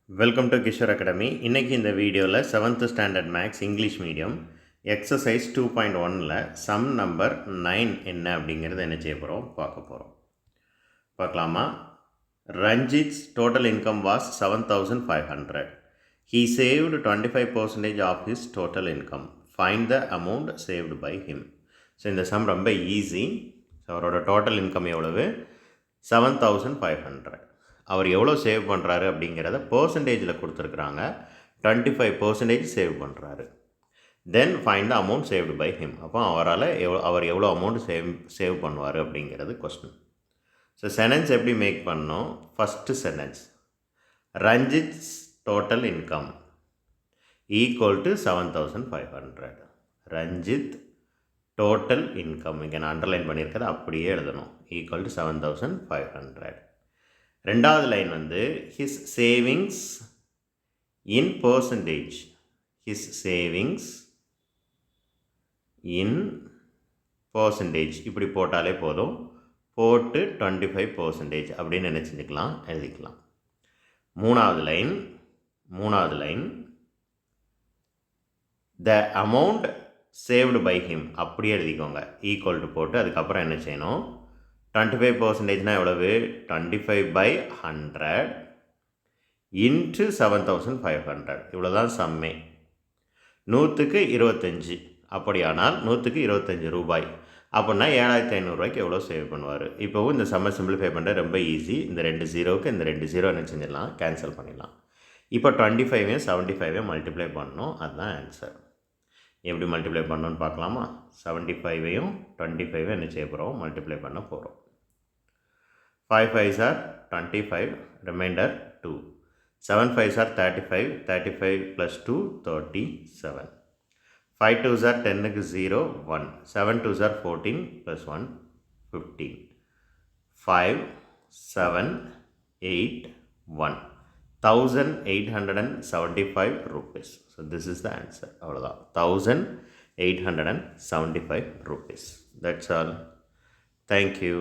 Welcome to Kishore academy. இன்றைக்கி இந்த வீடியோவில் 7th standard maths English medium exercise 2.1ல் சம் நம்பர் 9 என்ன அப்படிங்கிறது என்ன செய்ய போகிறோம் பார்க்க போகிறோம். பார்க்கலாமா? Ranjith's total income was 7,500. He saved 25% of his total income. Find the amount saved by him. So இந்த சம் ரொம்ப ஈஸி. ஸோ அவரோட டோட்டல் இன்கம் எவ்வளவு? 7,500. அவர் எவ்வளோ சேவ் பண்ணுறாரு அப்படிங்கிறத பர்சன்டேஜில் கொடுத்துருக்குறாங்க. 25% சேவ் பண்ணுறாரு. Then find the amount saved by him. அப்போ அவர் எவ்வளோ அமௌண்ட் சேவ் பண்ணுவார் அப்படிங்கிறது கொஸ்டின். ஸோ சென்டென்ஸ் எப்படி மேக் பண்ணோம்? First sentence, Ranjith's total income equal to 7,500. Ranjith total income, இங்கே நான் அண்டர்லைன் பண்ணியிருக்கிறத அப்படியே எழுதணும். Equal to 7,500. ரெண்டாவது லைன் வந்து his savings in percentage. His savings in percentage இப்படி போட்டாலே போதும். போட்டு 25% அப்படின்னு நினச்சிக்கலாம், எழுதிக்கலாம். மூணாவது line the amount saved by him அப்படியே எழுதிக்கோங்க. ஈக்குவல் டு போட்டு அதுக்கப்புறம் என்ன செய்யணும்? 25% எவ்வளவு? 25/100 இன்ட்டு 7,500. இவ்வளோ தான் சம்மே. 100க்கு 25. அப்படியானால் 100க்கு 25 ரூபாய். அப்படின்னா 7,500 எவ்வளோ சேவ் பண்ணுவார்? இப்போவும் இந்த சம்மை சிம்பிளிஃபை பண்ணுறது ரொம்ப ஈஸி. இந்த 2 0க்கு இந்த 2 0 என்ன செஞ்சிடலாம்? கேன்சல் பண்ணிடலாம். இப்போ 25 75 மல்டிப்ளை பண்ணணும். அதுதான் ஆன்சர். எப்படி மல்டிப்ளை பண்ணணும்னு பார்க்கலாமா? 75 25 என்ன செய்ய போகிறோம்? மல்டிப்ளை பண்ண போகிறோம். 5 5s are 25, remainder 2. 7 5s are 35, 35 plus 2 37. 5 2s are 10க்கு 0 1. 7 2s are 14 plus 1 15. 5 7 8 1. 1,875 rupees. So this is the answer. அவ்வளோதான், 1,875 rupees. That's all. Thank you.